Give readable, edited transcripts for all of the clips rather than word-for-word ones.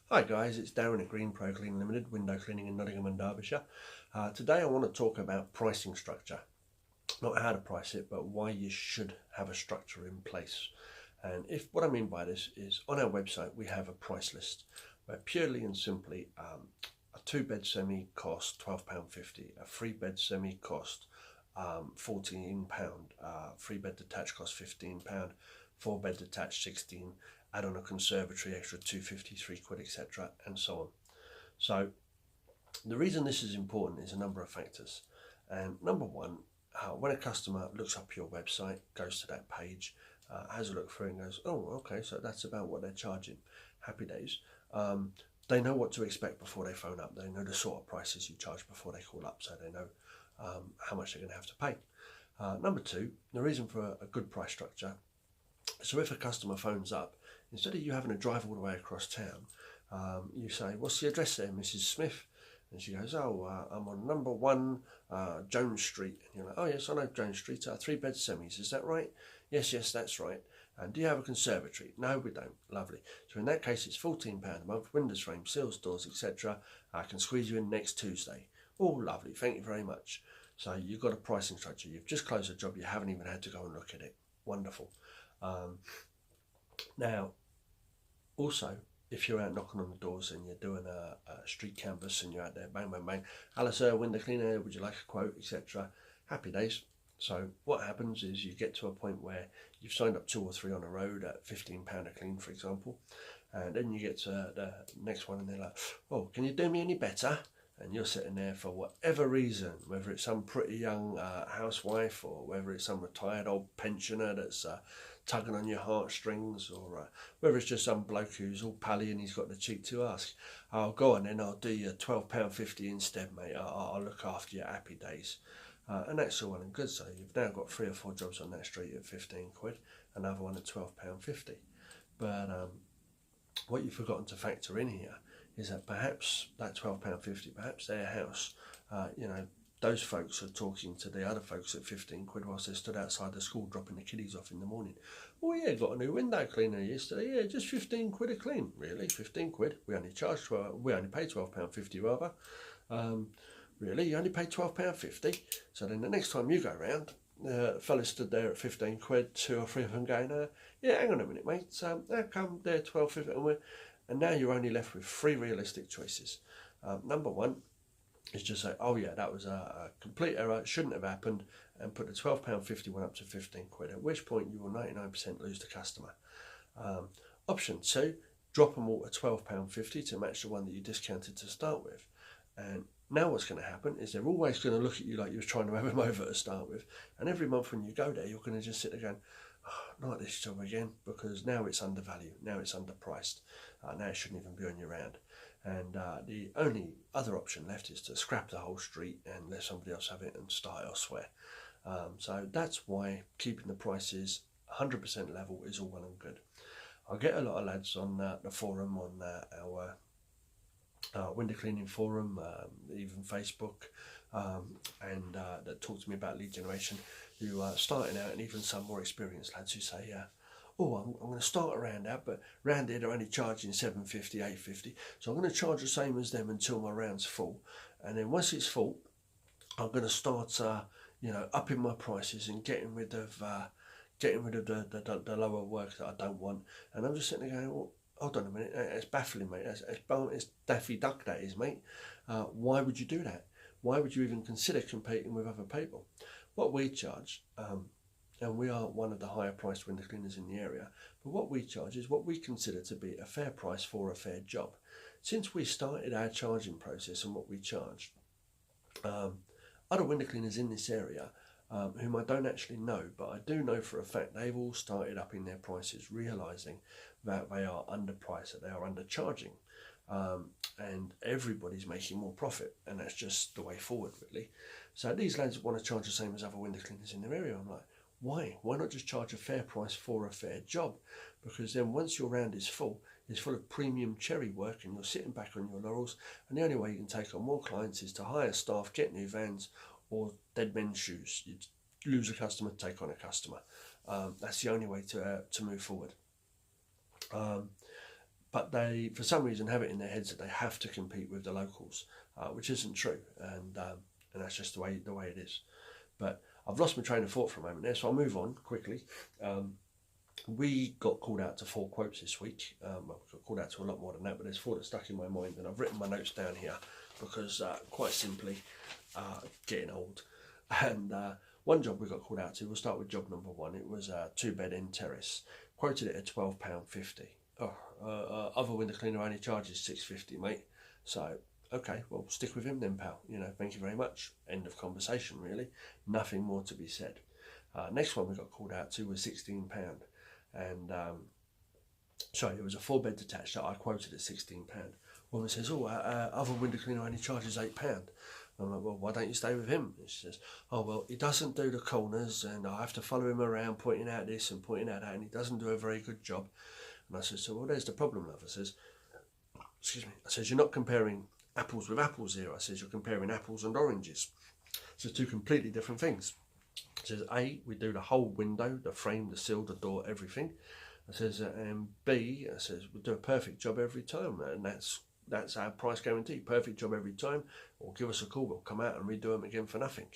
Hi guys, it's Darren at Green Pro Clean Limited, window cleaning in Nottingham and Derbyshire. Today I want to talk about pricing structure. Not how to price it, but why you should have a structure in place. And if what I mean by this is on our website we have a price list where purely and simply a 2-bed semi costs £12.50, a 3-bed semi costs £14, 3-bed detached costs £15, 4-bed detached 16, add on a conservatory extra 253 quid, etc., and so on. So the reason this is important is a number of factors. And number one, when a customer looks up your website, goes to that page, has a look through and goes, oh, okay, so that's about what they're charging. Happy days. They know what to expect before they phone up. They know the sort of prices you charge before they call up, so they know how much they're going to have to pay. Number two, the reason for a good price structure. So if a customer phones up, instead of you having to drive all the way across town, you say, what's the address there, Mrs. Smith? And she goes, oh, I'm on number 1 Jones Street. And you're like, oh yes, I know Jones Street, 3-bed semis, is that right? Yes, that's right. And do you have a conservatory? No, we don't. Lovely. So in that case, it's £14 a month, windows, frames, seals, doors, etc. I can squeeze you in next Tuesday. Oh, lovely, thank you very much. So you've got a pricing structure. You've just closed a job, you haven't even had to go and look at it. Wonderful. Now, also, if you're out knocking on the doors and you're doing a street canvas and you're out there, bang, bang, bang, hello sir, window cleaner, would you like a quote, etc. Happy days. So what happens is you get to a point where you've signed up 2 or 3 on a road at £15 a clean, for example, and then you get to the next one and they're like, oh, can you do me any better? And you're sitting there for whatever reason, whether it's some pretty young housewife or whether it's some retired old pensioner that's tugging on your heartstrings, or whether it's just some bloke who's all pally and he's got the cheek to ask, oh, go on then, I'll do you £12.50 instead, mate, I'll look after you, happy days. And that's all well and good. So you've now got 3 or 4 jobs on that street at 15 quid, another one at £12.50. But what you've forgotten to factor in here is that perhaps that £12.50, perhaps their house, those folks are talking to the other folks at 15 quid whilst they stood outside the school dropping the kiddies off in the morning. Oh yeah, got a new window cleaner yesterday. Yeah, just 15 quid a clean. Really, 15 quid? We only pay £12.50 rather. Really, you only pay £12.50. So then the next time you go round, the fella stood there at 15 quid, 2 or 3 of them going, yeah, hang on a minute, mate. How come they're £12.50 and now you're only left with 3 realistic choices. Number one is just say, oh yeah, that was a complete error, it shouldn't have happened, and put the £12.50 one up to 15 quid, at which point you will 99% lose the customer. Option 2, drop them all to £12.50 to match the one that you discounted to start with. And now what's going to happen is they're always going to look at you like you were trying to have them over to start with. And every month when you go there, you're going to just sit there going, oh, not this job again, because now it's undervalued, now it's underpriced, now it shouldn't even be on your round. And the only other option left is to scrap the whole street and let somebody else have it and start elsewhere. So that's why keeping the prices 100% level is all well and good. I get a lot of lads on the forum, on our window cleaning forum, even Facebook, and that talk to me about lead generation, who are starting out, and even some more experienced lads who say, oh, I'm going to start around out, but round here they're only charging £7.50, £8.50, so I'm going to charge the same as them until my round's full, and then once it's full, I'm going to start, upping my prices and getting rid of the lower work that I don't want. And I'm just sitting there going, well, hold on a minute, it's baffling, mate. It's Daffy Duck, that is, mate. Why would you do that? Why would you even consider competing with other people? What we charge, and we are one of the higher priced window cleaners in the area, but what we charge is what we consider to be a fair price for a fair job. Since we started our charging process and what we charge, other window cleaners in this area, whom I don't actually know, but I do know for a fact they've all started upping their prices, realising that they are underpriced, that they are undercharging, and everybody's making more profit, and that's just the way forward, really. So these lads want to charge the same as other window cleaners in their area. I'm like, why? Why not just charge a fair price for a fair job? Because then once your round is full, it's full of premium cherry work and you're sitting back on your laurels, and the only way you can take on more clients is to hire staff, get new vans, or dead men's shoes. You lose a customer, take on a customer. That's the only way to move forward. But but they, for some reason, have it in their heads that they have to compete with the locals, which isn't true, and that's just the way it is. But I've lost my train of thought for a moment there, so I'll move on quickly. We got called out to 4 quotes this week. Well, we got called out to a lot more than that, but there's 4 that stuck in my mind, and I've written my notes down here because, quite simply, getting old. And one job we got called out to, we'll start with job number 1. It was a 2-bed end terrace. Quoted it at £12.50. Other window cleaner only charges £6.50, mate. So, okay, well, stick with him then, pal. You know, thank you very much. End of conversation, really. Nothing more to be said. Next one we got called out to was £16. And, sorry, it was a 4-bed detached that I quoted at £16. Woman says, other window cleaner only charges £8. I'm like, well, why don't you stay with him? And she says, oh, well, he doesn't do the corners, and I have to follow him around pointing out this and pointing out that, and he doesn't do a very good job. And I said, so, well, there's the problem, love. I says, excuse me. I says, you're not comparing apples with apples here. I says, you're comparing apples and oranges. So 2 completely different things. I says, A, we do the whole window, the frame, the sill, the door, everything. I says, and B, I says, we do a perfect job every time, and that's our price guarantee. Perfect job every time, or give us a call, we'll come out and redo them again for nothing.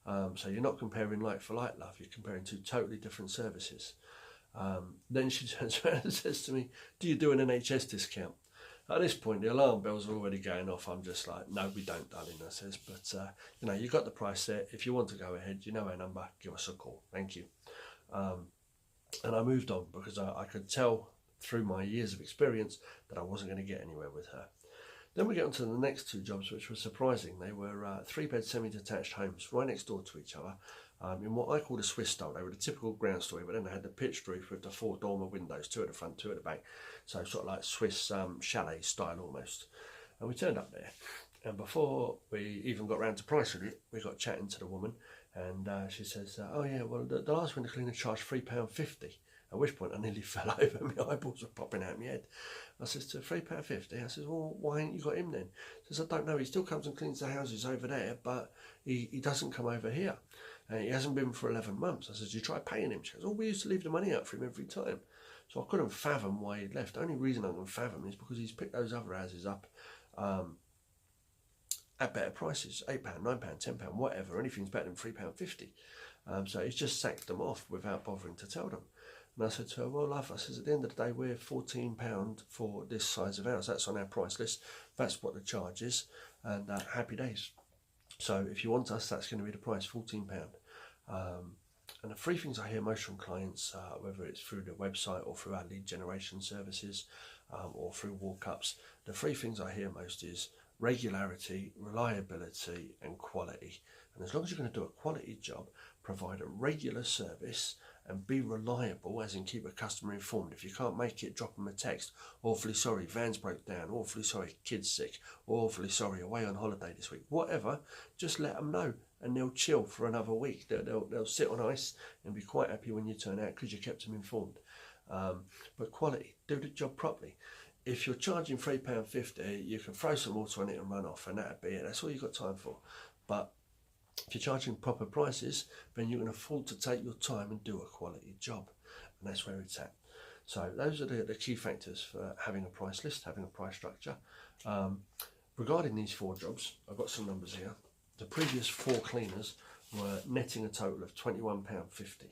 So you're not comparing like for like, love, you're comparing 2 totally different services. Then she turns around and says to me, do you do an NHS discount? At this point, the alarm bells are already going off. I'm just like, no, we don't, darling, I says. But, you know, you got the price there. If you want to go ahead, you know our number, give us a call. Thank you. And I moved on because I could tell through my years of experience that I wasn't going to get anywhere with her. Then we get on to the next 2 jobs, which were surprising. They were 3-bed semi-detached homes right next door to each other, in what I call the Swiss style. They were the typical ground story, but then they had the pitched roof with the 4 dormer windows, 2 at the front, 2 at the back. So sort of like Swiss chalet style almost. And we turned up there, and before we even got round to pricing it, we got chatting to the woman, and she says, oh yeah, well, the last window cleaner charged £3.50. At which point I nearly fell over, my eyeballs were popping out of my head. I says, to £3.50, I says, well, why ain't you got him then? She says, I don't know, he still comes and cleans the houses over there, but he doesn't come over here. He hasn't been for 11 months. I says, you try paying him? She goes, oh, we used to leave the money out for him every time. So I couldn't fathom why he'd left. The only reason I can fathom is because he's picked those other houses up at better prices, £8, £9, £10, whatever. Anything's better than £3.50. So he's just sacked them off without bothering to tell them. And I said to her, well, love, I says, at the end of the day, we're £14 for this size of house. That's on our price list. That's what the charge is. And happy days. So if you want us, that's going to be the price, £14. And the 3 things I hear most from clients, whether it's through the website or through our lead generation services or through walk-ups, the 3 things I hear most is regularity, reliability and quality. And as long as you're going to do a quality job, provide a regular service and be reliable, as in keep a customer informed. If you can't make it, drop them a text. Awfully sorry, van's broke down. Awfully sorry, kid's sick. Awfully sorry, away on holiday this week. Whatever, just let them know and they'll chill for another week. They'll sit on ice and be quite happy when you turn out because you kept them informed. But quality, do the job properly. If you're charging £3.50, you can throw some water on it and run off, and that'd be it. That's all you've got time for. But if you're charging proper prices, then you can afford to take your time and do a quality job. And that's where it's at. So those are the key factors for having a price list, having a price structure. Regarding these 4 jobs, I've got some numbers here. The previous 4 cleaners were netting a total of £21.50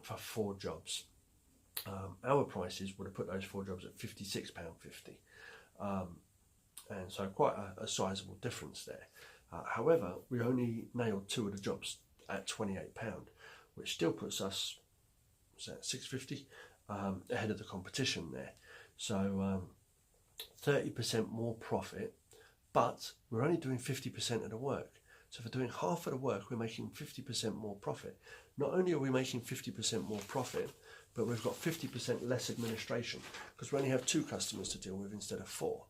for 4 jobs. Our prices would have put those 4 jobs at £56.50. And so quite a sizable difference there. However, we only nailed 2 of the jobs at £28, which still puts us at £6.50 ahead of the competition there. So 30% more profit, but we're only doing 50% of the work. So for doing half of the work, we're making 50% more profit. Not only are we making 50% more profit, but we've got 50% less administration because we only have 2 customers to deal with instead of 4.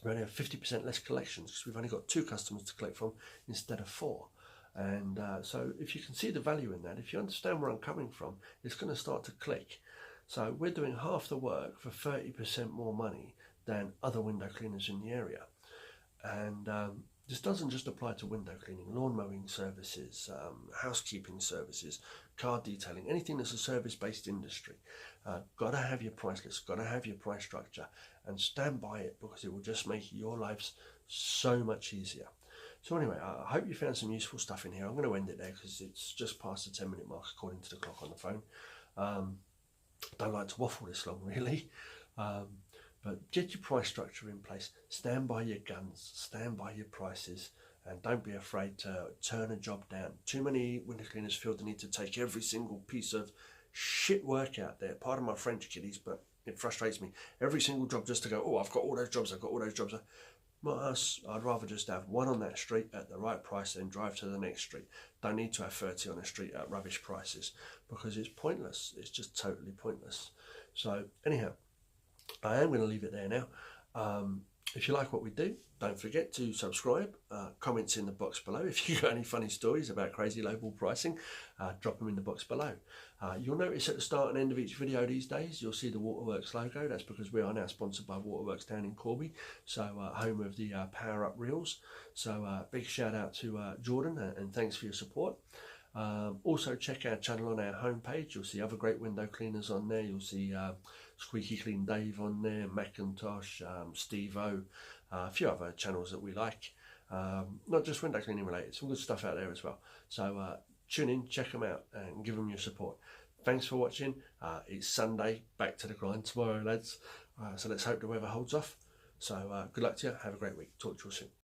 We only have 50% less collections because we've only got 2 customers to collect from instead of 4. And so if you can see the value in that, if you understand where I'm coming from, it's going to start to click. So we're doing half the work for 30% more money than other window cleaners in the area. And This doesn't just apply to window cleaning, lawn mowing services, housekeeping services, car detailing, anything that's a service-based industry. Got to have your price list, got to have your price structure, and stand by it, because it will just make your lives so much easier. So anyway, I hope you found some useful stuff in here. I'm going to end it there because it's just past the 10-minute mark according to the clock on the phone. Don't like to waffle this long, really. But get your price structure in place, stand by your guns, stand by your prices, and don't be afraid to turn a job down. Too many window cleaners feel the need to take every single piece of shit work out there. Pardon my French, kiddies, but it frustrates me. Every single job just to go, oh, I've got all those jobs, I've got all those jobs. Not us. I'd rather just have one on that street at the right price and drive to the next street. Don't need to have 30 on a street at rubbish prices, because it's pointless. It's just totally pointless. So anyhow, I am going to leave it there now. If you like what we do, don't forget to subscribe. Comments in the box below. If you've got any funny stories about crazy lowball pricing, drop them in the box below. You'll notice at the start and end of each video these days, you'll see the Waterworks logo. That's because we are now sponsored by Waterworks down in Corby, so home of the Power Up Reels. So big shout out to Jordan, and thanks for your support. Also check our channel on our homepage. You'll see other great window cleaners on there. You'll see Squeaky Clean Dave on there, Macintosh, Steve O, a few other channels that we like. Not just window cleaning related, some good stuff out there as well. So tune in, check them out, and give them your support. Thanks for watching. It's Sunday, back to the grind tomorrow, lads. So let's hope the weather holds off. So good luck to you. Have a great week. Talk to you soon.